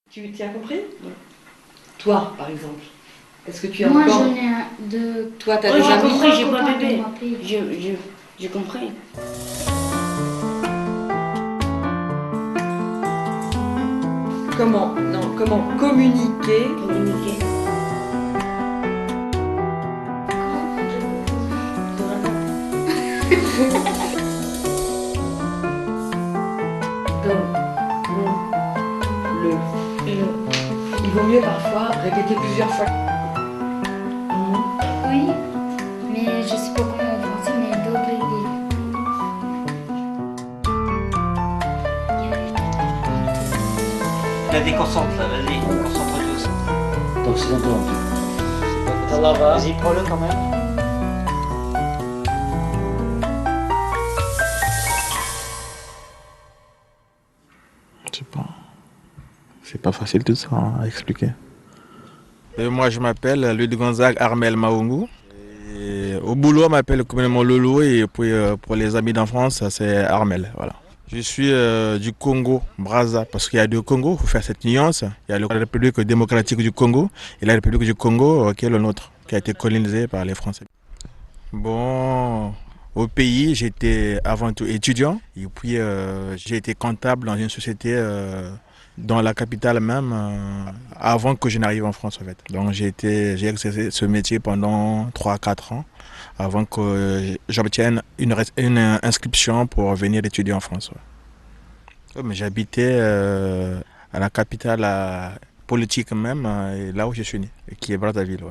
Tu as compris? Oui. Toi, par exemple, est-ce que tu as Moi, encore... j'en ai un de... Toi, t'as Oui, des j'ai amis? compris, j'ai pas copains de bébé. mon pays. J'ai compris. Comment communiquer Communiquer. le... Il vaut mieux parfois répéter plusieurs fois. Oui, mais je sais pas comment en français, mais do, bébé. T'as déconcentre là, vas-y, concentre tous. Donc c'est interrompu. Vas-y, prends-le quand même. Je sais pas. C'est pas facile tout ça à expliquer. Moi, je m'appelle Luc Gonzague Armel Maungu. Et au boulot, on m'appelle communément Lolo. Et puis, pour les amis d'enfance, c'est Armel. Voilà. Je suis du Congo, Brazza, parce qu'il y a deux Congos, il faut faire cette nuance. Il y a la République démocratique du Congo et la République du Congo, qui est le nôtre, qui a été colonisée par les Français. Bon, au pays, j'étais avant tout étudiant. Et puis, j'ai été comptable dans une société dans la capitale même, avant que je n'arrive en France en fait. Donc j'ai exercé ce métier pendant 3 à 4 ans avant que j'obtienne une inscription pour venir étudier en France. Ouais. Mais j'habitais à la capitale politique même, là où je suis né, qui est Brazzaville. Ouais.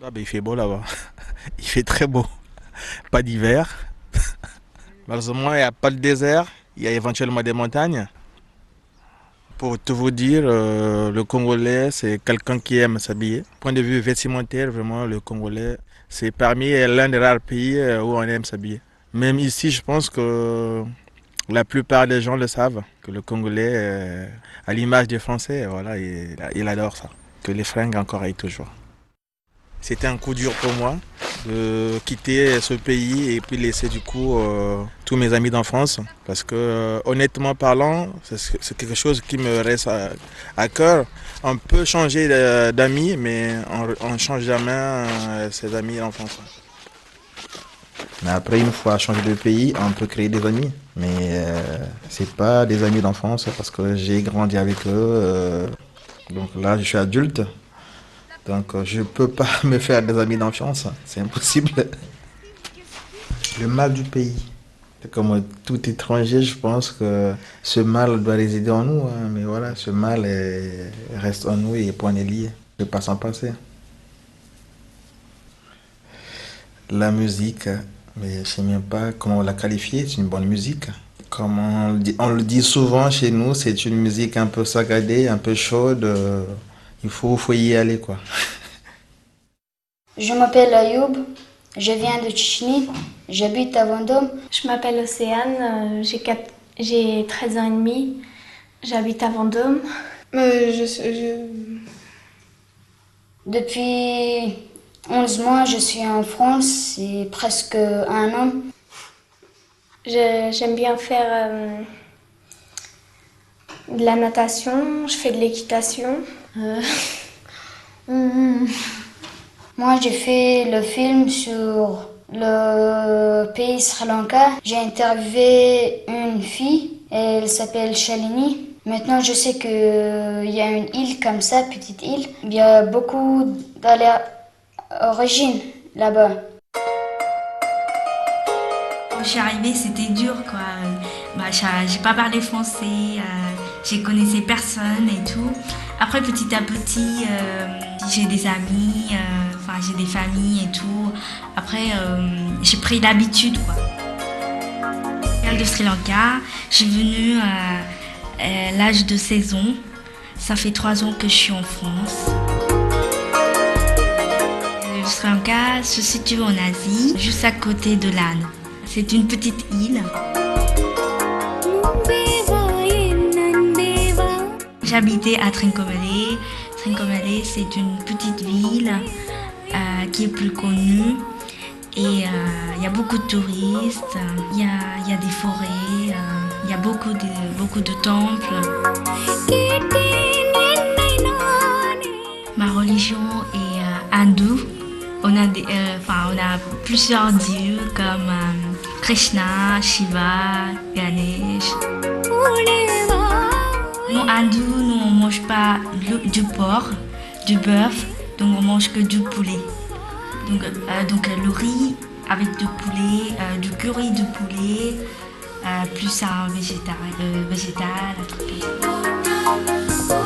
Ah, ben, il fait beau là-bas, il fait très beau, pas d'hiver. Malheureusement il n'y a pas de désert, il y a éventuellement des montagnes. Pour tout vous dire, le Congolais, c'est quelqu'un qui aime s'habiller. Point de vue vestimentaire, vraiment, le Congolais, c'est parmi l'un des rares pays où on aime s'habiller. Même ici, je pense que la plupart des gens le savent, que le Congolais, à l'image des Français, voilà, il adore ça. Que les fringues encore aillent toujours. C'était un coup dur pour moi de quitter ce pays et puis laisser du coup tous mes amis d'enfance. Parce que honnêtement parlant, c'est quelque chose qui me reste à cœur. On peut changer d'amis, mais on ne change jamais ses amis d'enfance. Mais après, une fois changé de pays, on peut créer des amis. Mais c'est pas des amis d'enfance parce que j'ai grandi avec eux. Donc là, je suis adulte. Donc je peux pas me faire des amis d'enfance, c'est impossible. Le mal du pays. Comme tout étranger, je pense que ce mal doit résider en nous. Hein, mais voilà, ce mal reste en nous et point est lié. Je ne peux pas s'en passer. La musique, mais je ne sais même pas comment la qualifier, c'est une bonne musique. Comme on le dit souvent chez nous, c'est une musique un peu saccadée, un peu chaude. Faut y aller quoi. Je m'appelle Ayoub, je viens de Tchétchénie, j'habite à Vendôme. Je m'appelle Océane, j'ai 13 ans et demi, j'habite à Vendôme. Depuis 11 mois, je suis en France, c'est presque un an. J'aime bien faire de la natation, je fais de l'équitation. Moi, j'ai fait le film sur le pays Sri Lanka. J'ai interviewé une fille, elle s'appelle Shalini. Maintenant, je sais qu'il y a une île comme ça, petite île. Il y a beaucoup d'origines là-bas. Quand je suis arrivée, c'était dur, quoi. J'ai pas parlé français, je connaissais personne et tout. Après, petit à petit, j'ai des amis, j'ai des familles et tout. Après, j'ai pris l'habitude, quoi. Je viens de Sri Lanka, je suis venue à l'âge de 16 ans. Ça fait 3 ans que je suis en France. Le Sri Lanka se situe en Asie, juste à côté de l'Inde. C'est une petite île. J'habitais à Trincomalee. Trincomalee, c'est une petite ville qui est plus connue. Et il y a beaucoup de touristes, il y a des forêts, il y a beaucoup de temples. plusieurs dieux comme Krishna, Shiva, Ganesh. En hindou, nous on mange pas du porc, du bœuf, donc on mange que du poulet. Donc le riz avec du poulet, du curry de poulet, plus un végétal, un truc comme ça.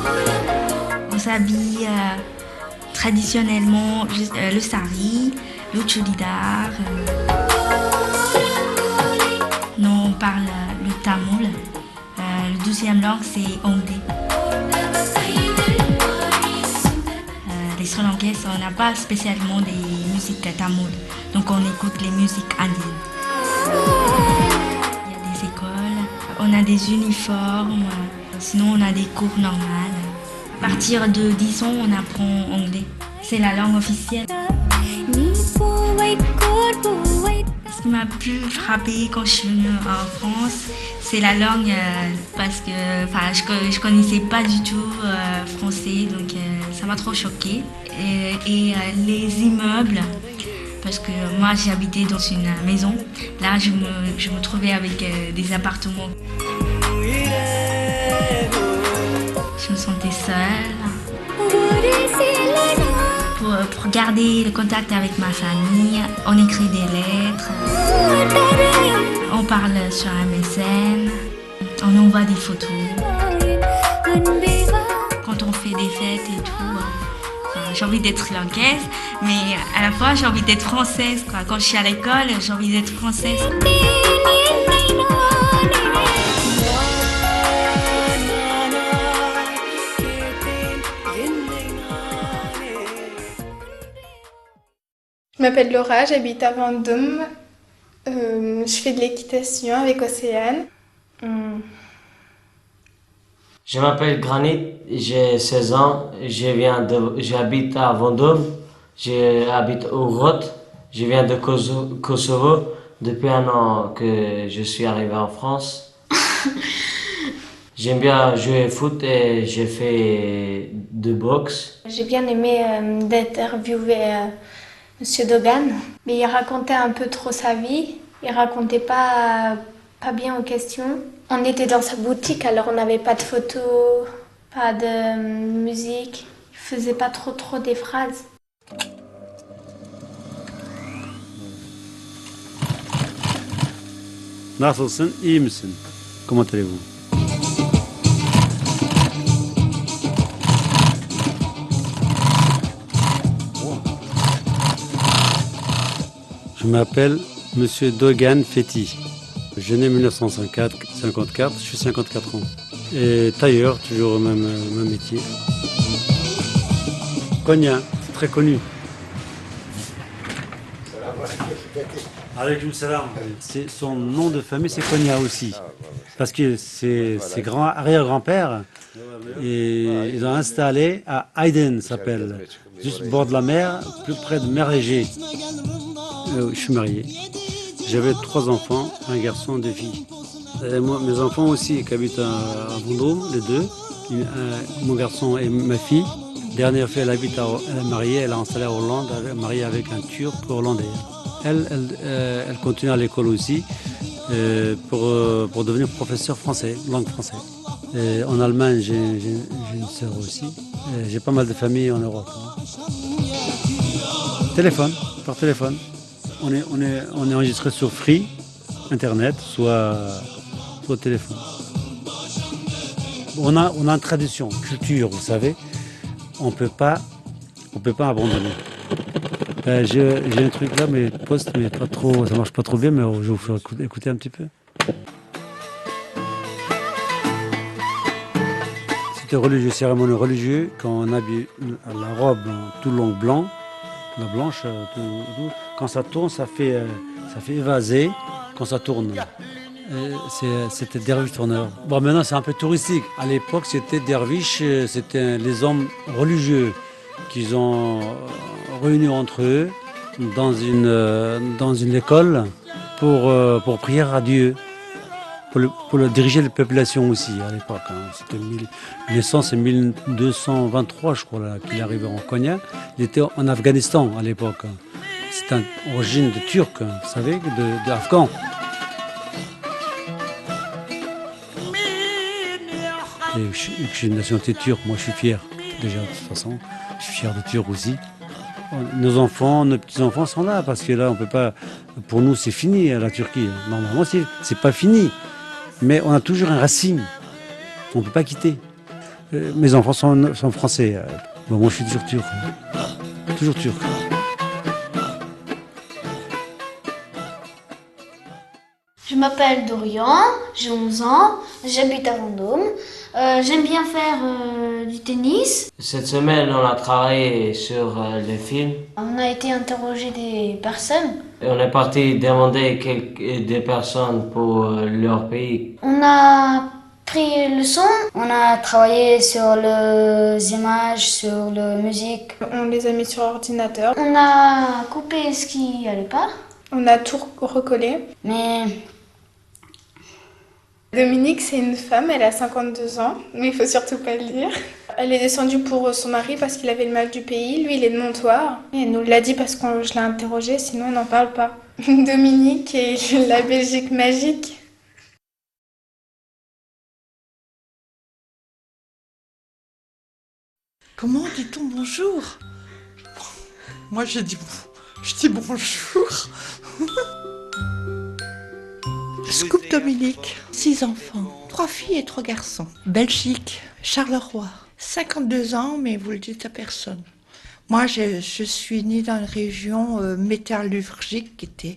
On s'habille traditionnellement le sari, le churidar. Nous on parle le tamoul. Le deuxième langue c'est anglais. Les Sri Lankais, on n'a pas spécialement des musiques tamoul, donc on écoute les musiques indiennes. Il y a des écoles, on a des uniformes, sinon on a des cours normales. À partir de 10 ans, on apprend anglais. C'est la langue officielle. Ce qui m'a plus frappé quand je suis venue en France, c'est la langue, parce que je connaissais pas du tout français, donc ça m'a trop choquée. Et les immeubles, parce que moi j'ai habité dans une maison, là je me trouvais avec des appartements. Je me sentais seule. Pour garder le contact avec ma famille, on écrit des lettres, on parle sur MSN, on envoie des photos. Quand on fait des fêtes et tout, j'ai envie d'être sri-lankaise, mais à la fois j'ai envie d'être française. Quand je suis à l'école, j'ai envie d'être française. Je m'appelle Laura, j'habite à Vendôme. Je fais de l'équitation avec Océane. Je m'appelle Granit, j'ai 16 ans, j'habite à Vendôme, j'habite au Roth, je viens de Kosovo. Depuis un an que je suis arrivé en France. J'aime bien jouer au foot et j'ai fait de boxe. J'ai bien aimé d'interviewer Monsieur Dogan, mais il racontait un peu trop sa vie. Il racontait pas bien aux questions. On était dans sa boutique, alors on n'avait pas de photos, pas de musique. Il faisait pas trop des phrases. Nasılsın, iyi misin? Comment allez-vous? Je m'appelle Monsieur Dogan Fethi. Je suis né en 1954, je suis 54 ans. Et tailleur, toujours au même métier. Konya, c'est très connu. Son nom de famille, c'est Konya aussi. Parce que ses arrière-grands-pères, ils ont installé à Aydin, s'appelle, juste au bord de la mer, plus près de Mer Égée. Je suis marié. J'avais 3 enfants, un garçon, 2 filles. Et moi, mes enfants aussi, qui habitent à Vendôme, les deux. Mon garçon et ma fille. Dernière fille, elle est mariée, elle est installée à Hollande, elle est mariée avec un Turc hollandais. Elle continue à l'école aussi pour devenir professeur français, langue française. Et en Allemagne, j'ai une sœur aussi. Et j'ai pas mal de familles en Europe. Par téléphone. On est enregistré sur Free, Internet, soit téléphone. On a une tradition, culture, vous savez. On peut pas abandonner. J'ai un truc là, mais pas trop, ça marche pas trop bien, mais je vais vous faire écouter un petit peu. C'était religieux, cérémonie religieuse, quand on habille la robe tout long blanc, la blanche, tout. Quand ça tourne, ça fait évaser quand ça tourne. C'était derviche tourneur. Bon, maintenant c'est un peu touristique. À l'époque, c'était derviche, c'était les hommes religieux qu'ils ont réunis entre eux dans une école pour prier à Dieu, pour diriger les populations aussi à l'époque. C'était naissance c'est 1223, je crois, qu'il est arrivé en Konya. Il était en Afghanistan à l'époque. c'est une origine de turc, vous savez, d'afghan. Et vu que j'ai une nationalité turque, moi je suis fier, déjà de toute façon, je suis fier de turc aussi. Nos enfants, nos petits-enfants sont là, parce que là on peut pas, pour nous c'est fini la Turquie. Normalement c'est pas fini, mais on a toujours un racine, on ne peut pas quitter. Mes enfants sont français, bon, moi je suis toujours turc, toujours turc. Je m'appelle Dorian, j'ai 11 ans, j'habite à Vendôme. J'aime bien faire du tennis. Cette semaine, on a travaillé sur le film. On a été interroger des personnes. Et on est parti demander des personnes pour leur pays. On a pris le son, on a travaillé sur les images, sur la musique. On les a mis sur ordinateur. On a coupé ce qui allait pas. On a tout recollé. Mais Dominique, c'est une femme, elle a 52 ans, mais il faut surtout pas le dire. Elle est descendue pour son mari parce qu'il avait le mal du pays. Lui, il est de Montoire. Et elle nous l'a dit parce que je l'ai interrogé, sinon on n'en parle pas. Dominique et la Belgique magique. Comment dit-on bonjour? Moi, je dis bonjour. Scoop Dominique, 6 enfants, 3 filles et 3 garçons. Belgique, Charleroi, 52 ans, mais vous le dites à personne. Moi, je suis née dans une région métallurgique qui était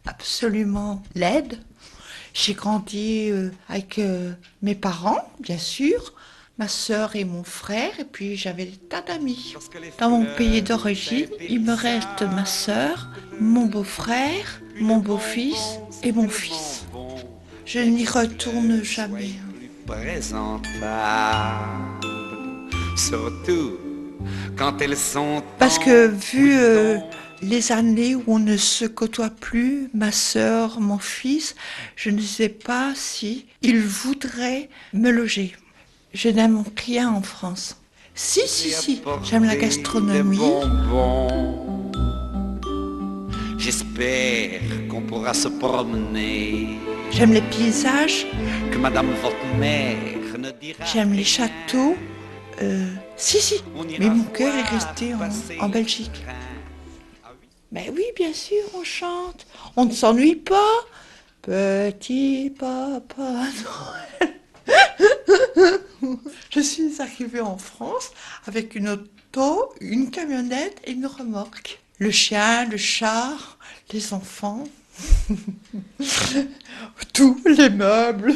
absolument laide. J'ai grandi avec mes parents, bien sûr, ma sœur et mon frère, et puis j'avais des tas d'amis. Dans mon pays d'origine, il me reste ma sœur, mon beau-frère, mon beau-fils et mon fils. Je n'y retourne jamais. Surtout quand elles sont. Parce que vu les années où on ne se côtoie plus, ma sœur, mon fils, je ne sais pas si ils voudraient me loger. Je n'aime rien en France. Si, j'aime la gastronomie. J'espère qu'on pourra se promener. J'aime les paysages. Que Madame votre mère ne dira. J'aime les châteaux. Si. Mais mon cœur est resté en Belgique. Mais oui, bien sûr, on chante. On ne s'ennuie pas. Petit papa Noël. Je suis arrivée en France avec une auto, une camionnette et une remorque. Le chien, le chat, les enfants, tous les meubles.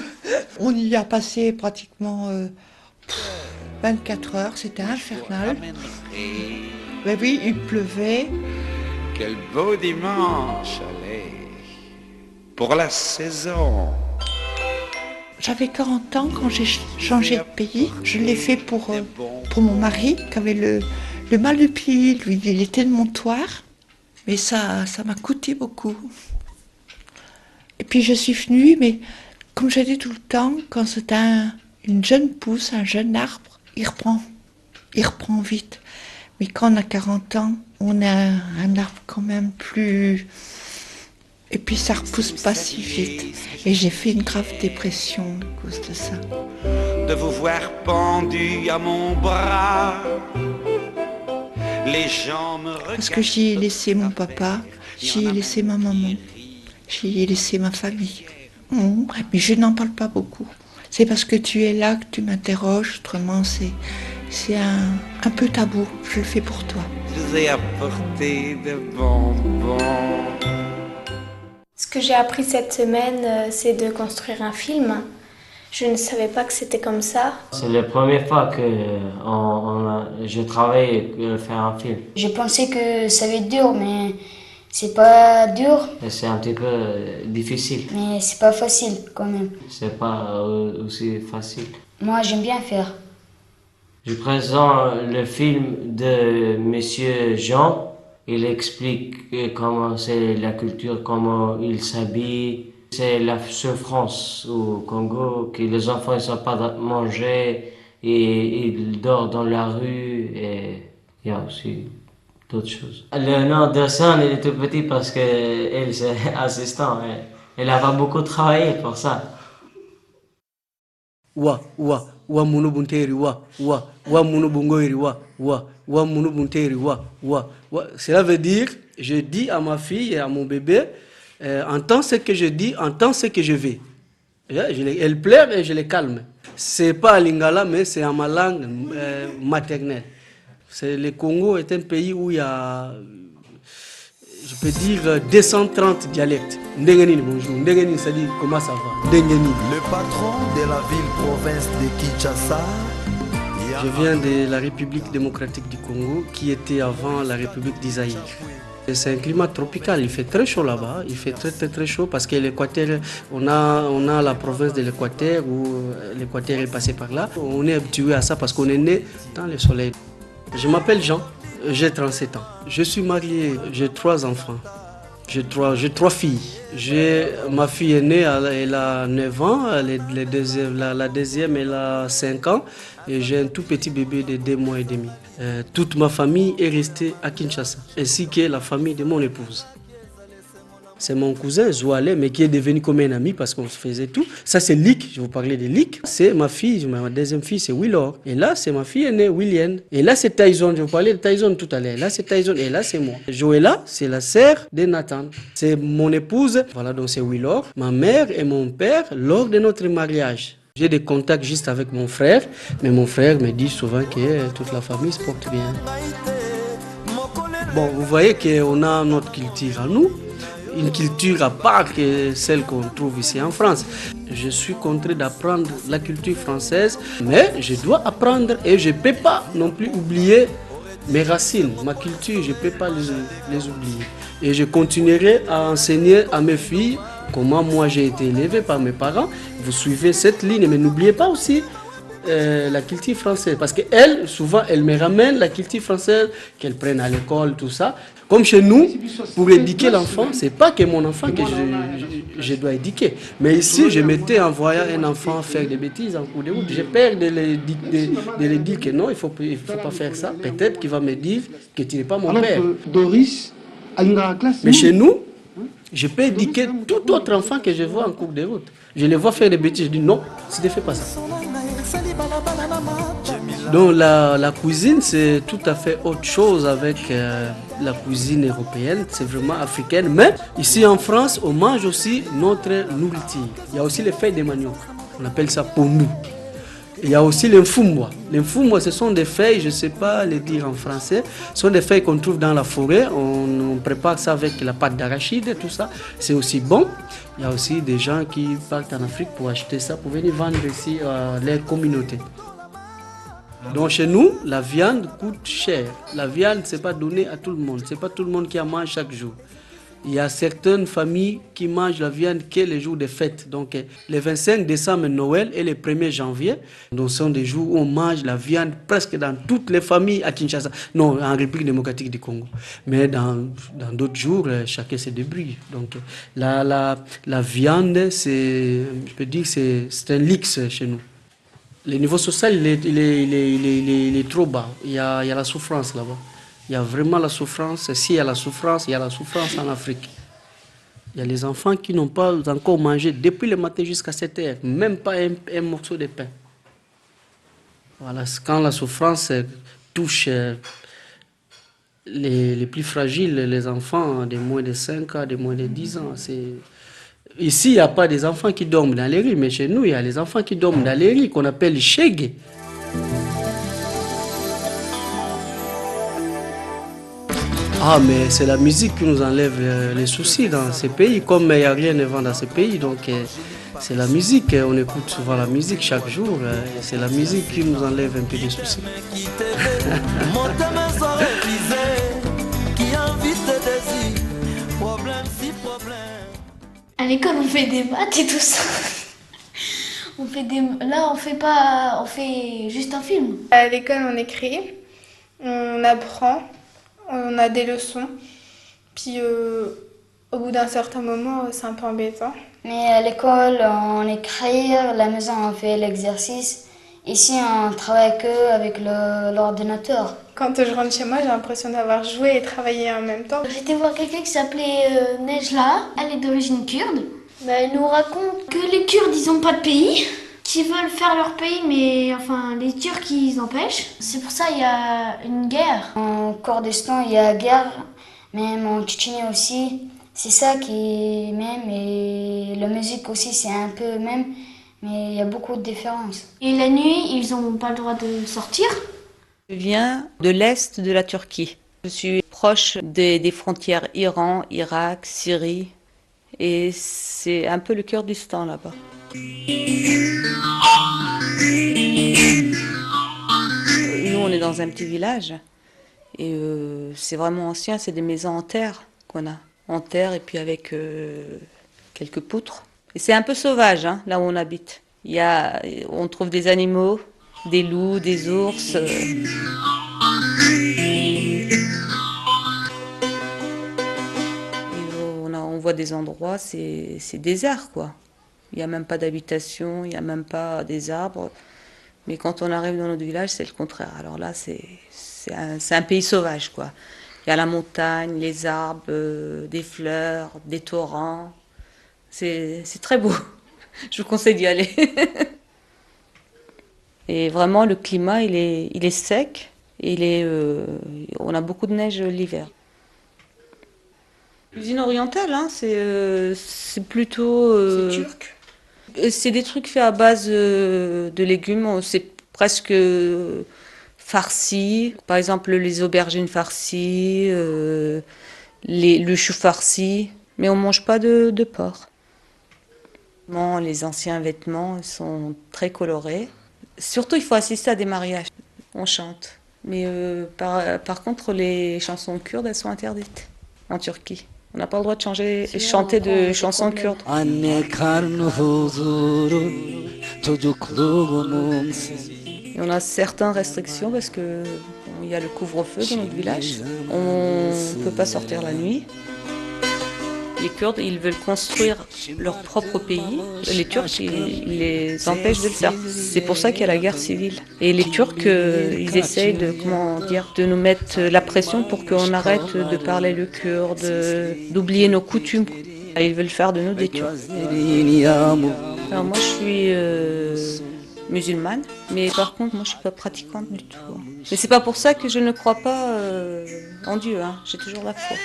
On y a passé pratiquement 24 heures, c'était infernal. Ben oui, il pleuvait. Quel beau dimanche, allez, pour la saison. J'avais 40 ans quand j'ai changé de pays. Je l'ai fait pour mon mari qui avait le mal de pied. Lui, il était de Montoire. Mais ça m'a coûté beaucoup. Et puis je suis venue, mais comme je dis tout le temps, quand c'est une jeune pousse, un jeune arbre, il reprend vite. Mais quand on a 40 ans, on a un arbre quand même plus... Et puis ça repousse pas si vite. Et j'ai fait une grave dépression à cause de ça. De vous voir pendu à mon bras. Les gens me regardent. Parce que j'y ai laissé mon papa, j'y ai laissé ma maman, j'y ai laissé ma famille. Mais je n'en parle pas beaucoup. C'est parce que tu es là que tu m'interroges, autrement c'est un peu tabou. Je le fais pour toi. Je vous ai apporté de bonbons. Ce que j'ai appris cette semaine, c'est de construire un film. Je ne savais pas que c'était comme ça. C'est la première fois que je travaille faire un film. j'ai pensé que ça va être dur, mais c'est pas dur. Et c'est un petit peu difficile. Mais c'est pas facile quand même. C'est pas aussi facile. Moi, j'aime bien faire. Je présente le film de Monsieur Jean. Il explique comment c'est la culture, comment il s'habille. C'est la souffrance au Congo, que les enfants ne savent pas manger et ils dorment dans la rue. Et il y a aussi d'autres choses. Le nom de son, il est tout petit parce qu'elle, c'est assistant. Elle n'a pas beaucoup travaillé pour ça. Wa munu bunteri wa munu bungoiri wa munu bunteri wa. Cela veut dire, je dis à ma fille et à mon bébé, entends ce que je dis, entends ce que je vais. Elle pleure et je les calme. C'est pas à Lingala, mais c'est en ma langue maternelle. Le Congo est un pays où il y a, je peux dire, 230 dialectes. Ndengenini, bonjour. Ndengenini, ça dit comment ça va. Ndengenini. Le patron de la ville-province de Kinshasa. Je viens de la République démocratique du Congo, qui était avant la République d'Isaïr. C'est un climat tropical, il fait très chaud là-bas, il fait très chaud parce que l'Équateur, on a la province de l'Équateur où l'Équateur est passé par là. On est habitué à ça parce qu'on est né dans le soleil. Je m'appelle Jean, j'ai 37 ans. Je suis marié, j'ai 3 enfants. J'ai trois filles. Ma fille aînée, elle a 9 ans, la deuxième, elle a 5 ans, et j'ai un tout petit bébé de 2 mois et demi. Toute ma famille est restée à Kinshasa, ainsi que la famille de mon épouse. C'est mon cousin Zoualé, mais qui est devenu comme un ami parce qu'on se faisait tout. Ça, c'est Lick, je vous parlais de Lick. C'est ma fille, ma deuxième fille, c'est Willor. Et là, c'est ma fille aînée, William. Et là, c'est Tyson, je vous parlais de Tyson tout à l'heure. Là, c'est Tyson, et là, c'est moi. Joëlla, c'est la sœur de Nathan. C'est mon épouse, voilà, donc c'est Willor. Ma mère et mon père, lors de notre mariage. J'ai des contacts juste avec mon frère, mais mon frère me dit souvent que toute la famille se porte bien. Bon, vous voyez qu'on a notre culture à nous. Une culture à part que celle qu'on trouve ici en France. Je suis contraint d'apprendre la culture française, mais je dois apprendre et je ne peux pas non plus oublier mes racines, ma culture, je ne peux pas les oublier. Et je continuerai à enseigner à mes filles comment moi j'ai été élevé par mes parents. Vous suivez cette ligne, mais n'oubliez pas aussi la culture française, parce qu'elle, souvent, elle me ramène la culture française, qu'elle prenne à l'école, tout ça. Comme chez nous, pour éduquer l'enfant, c'est pas que mon enfant que je dois éduquer. Mais ici, je m'étais envoyé un enfant faire des bêtises en cours de route. J'ai peur de lui dire que non, il faut pas faire ça. Peut-être qu'il va me dire que tu n'es pas mon père. Mais chez nous, je peux éduquer tout autre enfant que je vois en cours de route. Je les vois faire des bêtises, je dis non, tu ne fais pas ça. Donc la cuisine, c'est tout à fait autre chose avec la cuisine européenne, c'est vraiment africaine. Mais ici en France, on mange aussi notre nourriture. Il y a aussi les feuilles de manioc, on appelle ça pondu. Il y a aussi les mfumwa. Les mfumwa, ce sont des feuilles, je ne sais pas les dire en français, ce sont des feuilles qu'on trouve dans la forêt. On prépare ça avec la pâte d'arachide, tout ça. C'est aussi bon. Il y a aussi des gens qui partent en Afrique pour acheter ça, pour venir vendre ici à leur communauté. Donc chez nous, la viande coûte cher. La viande, ce n'est pas donné à tout le monde. Ce n'est pas tout le monde qui en mange chaque jour. Il y a certaines familles qui mangent la viande que les jours des fêtes. Donc les 25 décembre, Noël et le 1er janvier, donc, sont des jours où on mange la viande presque dans toutes les familles à Kinshasa. Non, en République démocratique du Congo. Mais dans d'autres jours, chacun se débrouille. Donc la viande, je peux dire, c'est un luxe chez nous. Le niveau social, il est trop bas. Il y a la souffrance là-bas. Il y a vraiment la souffrance. S'il y a la souffrance, il y a la souffrance en Afrique. Il y a les enfants qui n'ont pas encore mangé depuis le matin jusqu'à 7 heures, même pas un morceau de pain. Voilà, quand la souffrance touche les plus fragiles, les enfants de moins de 5 ans, de moins de 10 ans, ici, il n'y a pas des enfants qui dorment dans les rues, mais chez nous, il y a les enfants qui dorment dans les rues, qu'on appelle Chege. Ah, mais c'est la musique qui nous enlève les soucis dans ces pays, comme il n'y a rien de vent dans ces pays, donc c'est la musique, on écoute souvent la musique chaque jour, et c'est la musique qui nous enlève un peu de soucis. À l'école, on fait des maths et tout ça. Là, on fait juste un film. À l'école, on écrit, on apprend, on a des leçons. Puis, au bout d'un certain moment, c'est un peu embêtant. Mais à l'école, on écrit, à la maison, on fait l'exercice. Ici, on travaille que avec l'ordinateur. Quand je rentre chez moi, j'ai l'impression d'avoir joué et travaillé en même temps. J'étais voir quelqu'un qui s'appelait Nejla, elle est d'origine kurde. Elle nous raconte que les Kurdes, ils n'ont pas de pays, qu'ils veulent faire leur pays, mais enfin, les Turcs, ils empêchent. C'est pour ça qu'il y a une guerre. En Kurdistan, il y a guerre, même en Tchétchénie aussi. C'est ça qui est même, et la musique aussi, c'est un peu même, mais il y a beaucoup de différences. Et la nuit, ils n'ont pas le droit de sortir. Je viens de l'est de la Turquie. Je suis proche des frontières Iran, Irak, Syrie. Et c'est un peu le Kurdistan là-bas. Nous, on est dans un petit village. Et c'est vraiment ancien, c'est des maisons en terre qu'on a. En terre et puis avec quelques poutres. Et c'est un peu sauvage, hein, là où on habite. On trouve des animaux, des loups, des ours. On voit des endroits, c'est désert, quoi. Il n'y a même pas d'habitation, il n'y a même pas des arbres. Mais quand on arrive dans notre village, c'est le contraire. Alors là, c'est un pays sauvage, quoi. Il y a la montagne, les arbres, des fleurs, des torrents. C'est très beau. Je vous conseille d'y aller. Et vraiment, le climat, il est sec. On a beaucoup de neige l'hiver. Cuisine orientale, hein, c'est plutôt... c'est turc. C'est des trucs faits à base de légumes. C'est presque farci. Par exemple, les aubergines farcies, le chou farci. Mais on ne mange pas de porc. Les anciens vêtements sont très colorés. Surtout, il faut assister à des mariages. On chante. Mais par contre, les chansons kurdes, elles sont interdites en Turquie. On n'a pas le droit de chanter de chansons kurdes. Et on a certaines restrictions parce que il y a le couvre-feu dans notre village. On ne peut pas sortir la nuit. Les Kurdes, ils veulent construire leur propre pays. Les Turcs, ils les empêchent de le faire. C'est pour ça qu'il y a la guerre civile. Et les Turcs, ils essayent de nous mettre la pression pour qu'on arrête de parler le kurde, d'oublier nos coutumes. Et ils veulent faire de nous des Turcs. Alors moi, je suis musulmane, mais par contre, moi, je suis pas pratiquante du tout. Mais c'est pas pour ça que je ne crois pas en Dieu. Hein. J'ai toujours la foi.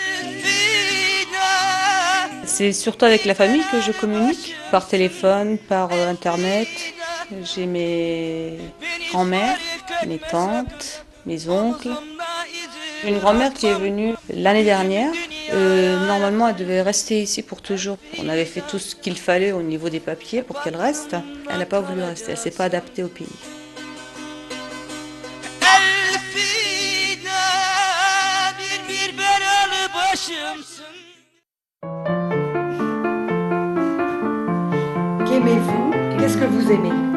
C'est surtout avec la famille que je communique, par téléphone, par internet. J'ai mes grands-mères, mes tantes, mes oncles. Une grand-mère qui est venue l'année dernière. Normalement, elle devait rester ici pour toujours. On avait fait tout ce qu'il fallait au niveau des papiers pour qu'elle reste. Elle n'a pas voulu rester, elle ne s'est pas adaptée au pays. Qu'aimez-vous? Qu'est-ce que vous aimez?